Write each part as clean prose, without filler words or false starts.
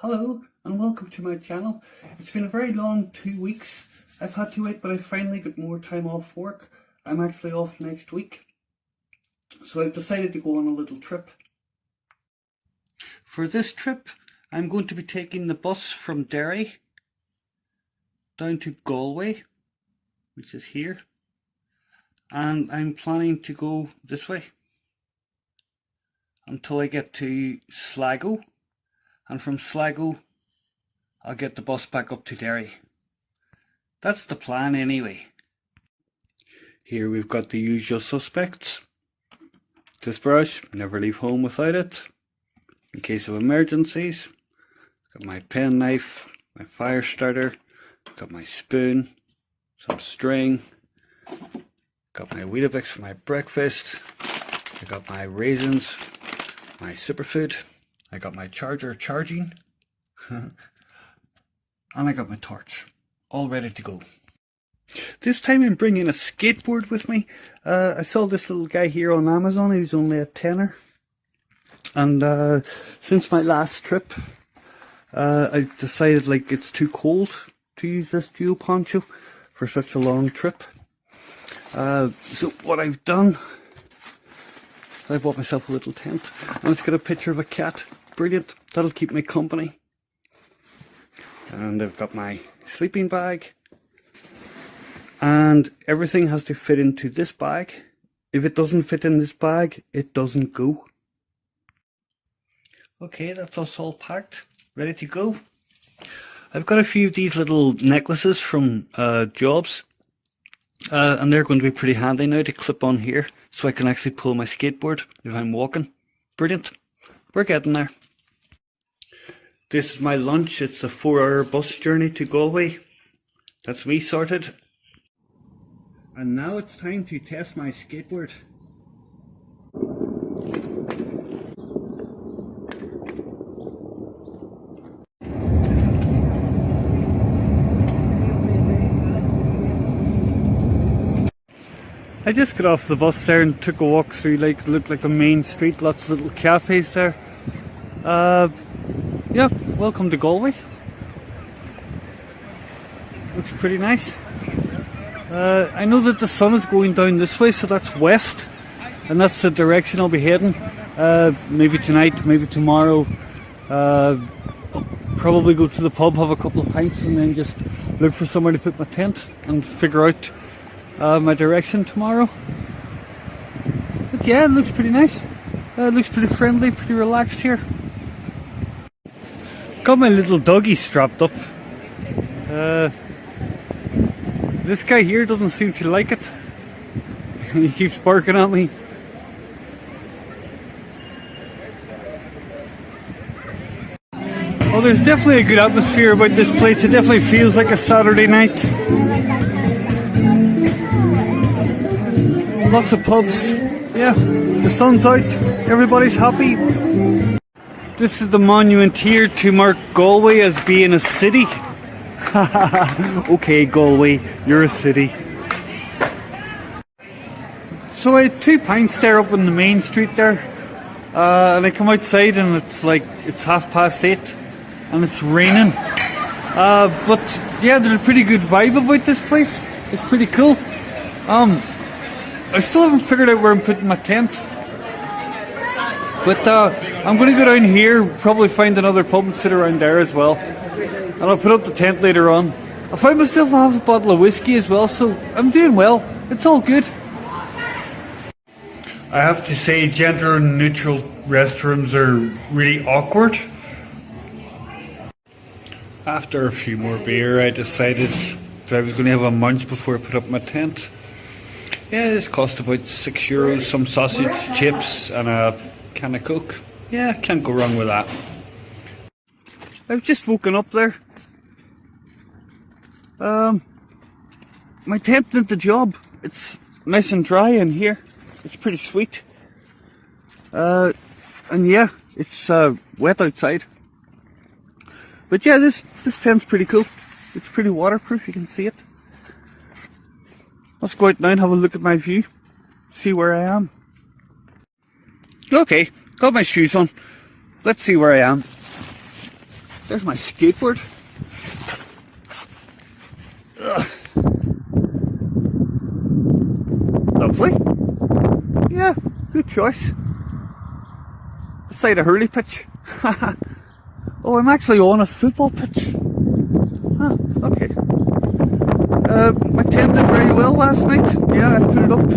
Hello and welcome to my channel. It's been a very long 2 weeks. I've had to wait, but I finally got more time off work. I'm actually off next week. So I've decided to go on a little trip. For this trip, I'm going to be taking the bus from Derry down to Galway, which is here. And I'm planning to go this way until I get to Sligo. And from Sligo, I'll get the bus back up to Derry. That's the plan anyway. Here we've got the usual suspects. Toothbrush, never leave home without it. In case of emergencies. Got my pen knife, my fire starter, got my spoon, some string, got my Weetabix for my breakfast, I got my raisins, my superfood. I got my charger charging, and I got my torch, all ready to go. This time I'm bringing a skateboard with me. I saw this little guy here on Amazon. He was only a tenner. And since my last trip, I decided it's too cold to use this dual poncho for such a long trip. So what I've done, I bought myself a little tent. And it's got a picture of a cat. Brilliant, that'll keep me company. And I've got my sleeping bag. And everything has to fit into this bag. If it doesn't fit in this bag, it doesn't go. Okay, that's us all packed, ready to go. I've got a few of these little necklaces from jobs. And they're going to be pretty handy now to clip on here, so I can actually pull my skateboard if I'm walking. Brilliant. We're getting there. This is my lunch. It's a 4-hour bus journey to Galway. That's me sorted. And now it's time to test my skateboard. I just got off the bus there and took a walk through looked like a main street, lots of little cafes there. Yeah, welcome to Galway. Looks pretty nice. I know that the sun is going down this way, so that's west, and that's the direction I'll be heading. Maybe tonight, maybe tomorrow. I'll probably go to the pub, have a couple of pints, and then just look for somewhere to put my tent and figure out my direction tomorrow. But yeah, it looks pretty nice. It looks pretty friendly, pretty relaxed here. Got my little doggy strapped up. This guy here doesn't seem to like it. He keeps barking at me. Well, there's definitely a good atmosphere about this place. It definitely feels like a Saturday night. Lots of pubs. Yeah, the sun's out. Everybody's happy. This is the monument here to mark Galway as being a city. Okay, Galway, you're a city. So I had 2 pints there up on the main street there. And I come outside and it's 8:30 and it's raining. But yeah, there's a pretty good vibe about this place. It's pretty cool. I still haven't figured out where I'm putting my tent. But I'm going to go down here, probably find another pub and sit around there as well. And I'll put up the tent later on. I found myself half a bottle of whiskey as well, so I'm doing well. It's all good. I have to say, gender and neutral restrooms are really awkward. After a few more beer, I decided that I was going to have a munch before I put up my tent. Yeah, this cost about €6, some sausage, chips and a can of Coke. Yeah, can't go wrong with that. I've just woken up there. My tent did the job. It's nice and dry in here. It's pretty sweet. And yeah, it's wet outside. But yeah, this tent's pretty cool. It's pretty waterproof, you can see it. Let's go out now and have a look at my view. See where I am. Okay, got my shoes on. Let's see where I am. There's my skateboard. Lovely. Yeah, good choice. Beside a hurley pitch. Oh, I'm actually on a football pitch. Ah, okay. My tent did very well last night. Yeah, I put it up.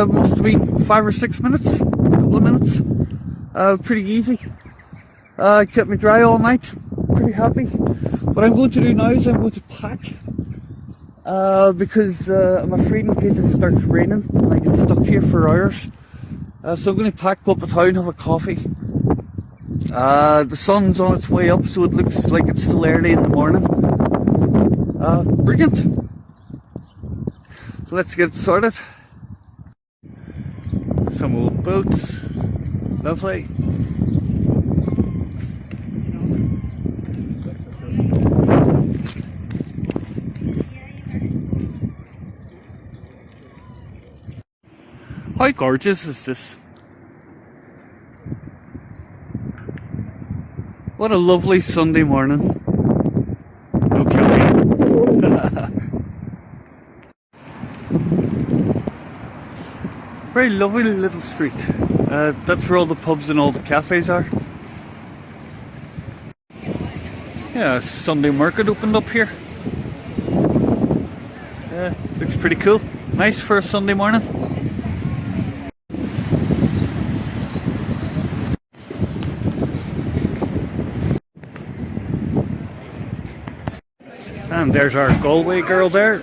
Must have been 5 or 6 minutes. A couple of minutes. Pretty easy. Kept me dry all night. Pretty happy. What I'm going to do now is I'm going to pack. Because I'm afraid in case it starts raining and I get stuck here for hours. So I'm going to pack, go up to town, have a coffee. The sun's on its way up, so it looks like it's still early in the morning. Brilliant. So let's get started. Some old boats. Lovely. How gorgeous is this? What a lovely Sunday morning. No kidding. Very lovely little street. That's where all the pubs and all the cafes are. Yeah, Sunday market opened up here. Looks pretty cool. Nice for a Sunday morning. And there's our Galway girl there.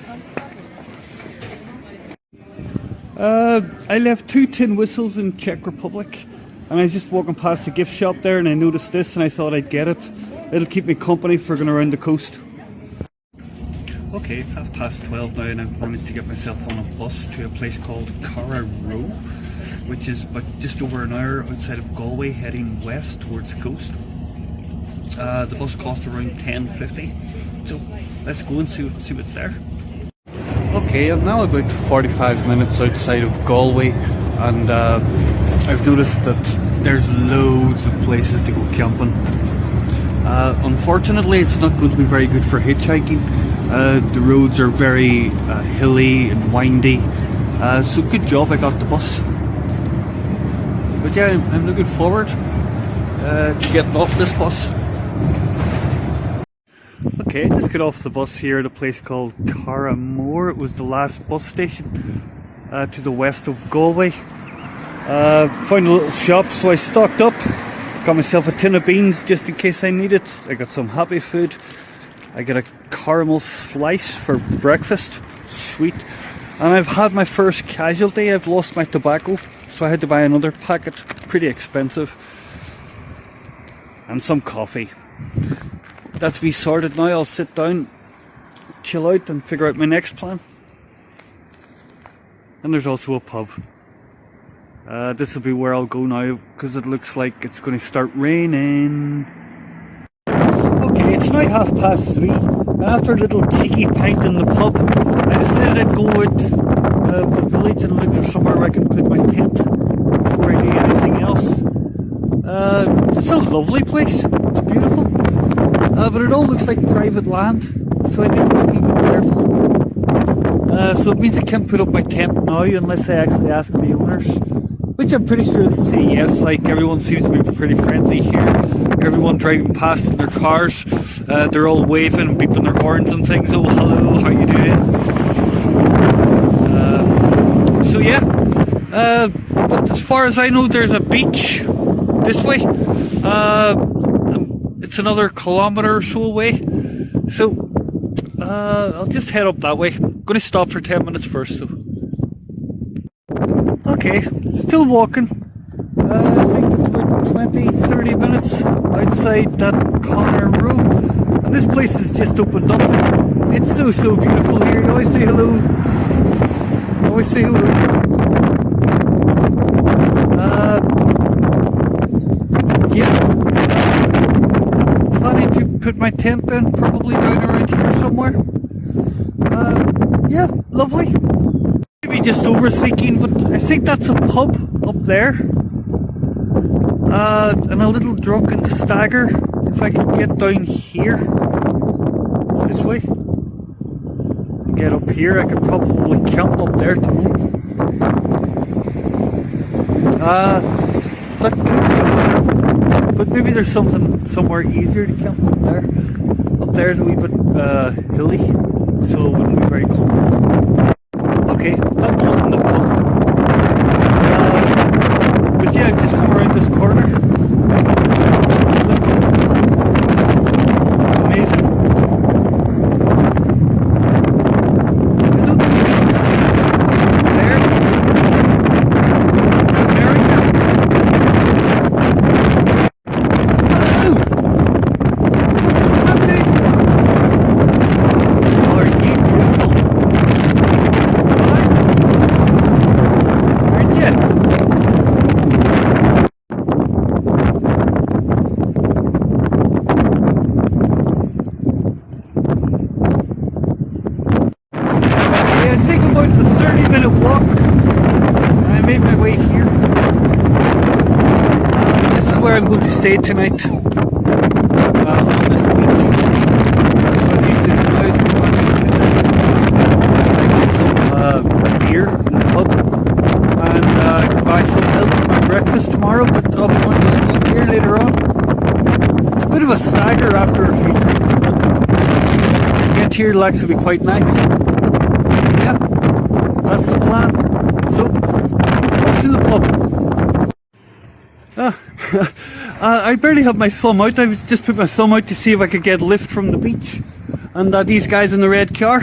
I left 2 tin whistles in Czech Republic, and I was just walking past the gift shop there and I noticed this and I thought I'd get it. It'll keep me company for going around the coast. Okay, it's 12:30 now and I've managed to get myself on a bus to a place called Carraroe, which is about just over an hour outside of Galway, heading west towards the coast. The bus cost around $10.50, so let's go and see what's there. Okay, I'm now about 45 minutes outside of Galway, and I've noticed that there's loads of places to go camping. Unfortunately, it's not going to be very good for hitchhiking. The roads are very hilly and windy, so good job I got the bus. But yeah, I'm looking forward to getting off this bus. Okay, I just got off the bus here at a place called Carraroe. It was the last bus station to the west of Galway. Found a little shop, so I stocked up. Got myself a tin of beans just in case I need it. I got some happy food. I got a caramel slice for breakfast. Sweet. And I've had my first casualty. I've lost my tobacco, so I had to buy another packet. Pretty expensive. And some coffee. That's me sorted now. I'll sit down, chill out and figure out my next plan. And there's also a pub. This will be where I'll go now because it looks like it's going to start raining. Okay, it's now 3:30 and after a little cheeky pint in the pub I decided I'd go out the village and look for somewhere where I can put my tent before I do anything else. It's a lovely place. It's beautiful. But it all looks like private land, so I need to be even careful. So it means I can't put up my tent now unless I actually ask the owners, which I'm pretty sure they say yes. Like, everyone seems to be pretty friendly here. Everyone driving past in their cars, they're all waving and beeping their horns and things. Oh, hello, how you doing? So yeah, but as far as I know, there's a beach this way. It's another kilometre or so away, so I'll just head up that way. I'm going to stop for 10 minutes first though. Okay, still walking. I think it's about 20-30 minutes outside that Carraroe, and this place has just opened up. It's so beautiful here. You always say hello. Always say hello. Planning to put my tent then, probably down around here somewhere. Yeah, lovely. Maybe just overthinking, but I think that's a pub up there. And a little drunken stagger in if I could get down here, this way, and get up here, I could probably camp up there tonight. That could be, but maybe there's somewhere easier to camp up there. Up there's a wee bit hilly, so it wouldn't be very comfortable. Okay, that wasn't the pub. But yeah, I've just come around this corner. Look. Amazing. I don't know if you can see it. There. It's America. Oh! Aren't you beautiful? Aren't you? I'm going to stay tonight on this beach. That's what I need to do now is go on to get some beer in the pub and buy some milk for my breakfast tomorrow, but I'll be going to eat beer later on. It's a bit of a stagger after a few drinks, but to get here will actually be quite nice. Yeah, that's the plan. So, off to the pub. I barely have my thumb out. I just put my thumb out to see if I could get a lift from the beach, and these guys in the red car,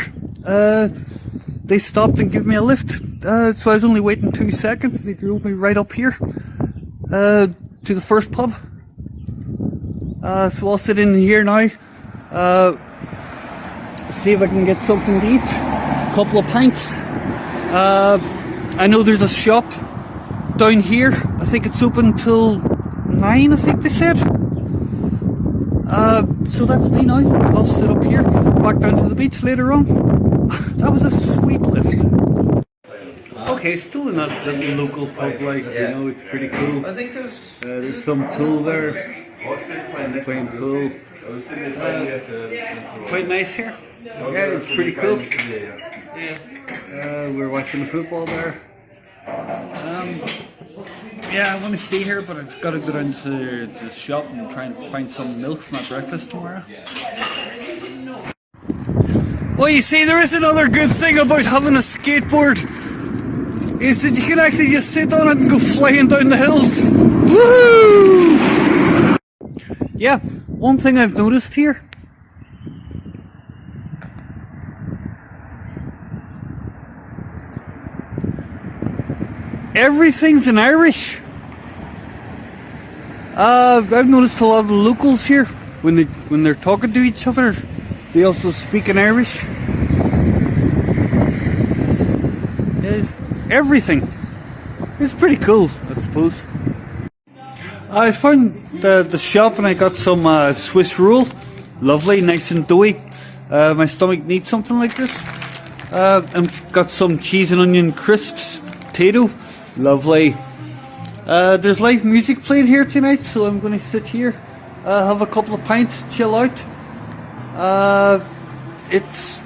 they stopped and gave me a lift. So I was only waiting 2 seconds. They drove me right up here to the first pub. So I'll sit in here now, see if I can get something to eat. A couple of pints. I know there's a shop down here. I think it's open till 9, I think they said. So that's me now. I'll sit up here, back down to the beach later on. That was a sweet lift. Okay, still a nice little local pub, like, you know, it's pretty cool. I think there's some pool there. Playing pool. Quite nice here. Yeah, it's pretty cool. We're watching the football there. Yeah, I want to stay here, but I've got to go down to the shop and try and find some milk for my breakfast tomorrow. Well, you see, there is another good thing about having a skateboard, is that you can actually just sit on it and go flying down the hills. Woo! Yeah, one thing I've noticed here. Everything's in Irish. I've noticed a lot of the locals here, when they're talking to each other, they also speak in Irish. It's everything. It's pretty cool, I suppose. I found the shop and I got some Swiss roll. Lovely, nice and doughy. My stomach needs something like this. I've got some cheese and onion crisps, potato. Lovely. There's live music playing here tonight, so I'm going to sit here, have a couple of pints, chill out. It's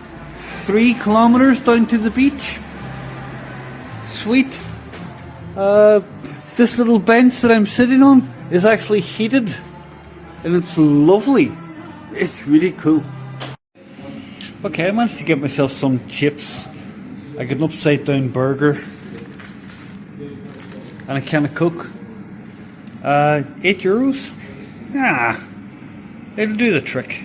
3 kilometers down to the beach. Sweet. This little bench that I'm sitting on is actually heated, and it's lovely. It's really cool. Okay, I managed to get myself some chips, like an upside down burger, and a can of Coke. €8. It'll do the trick.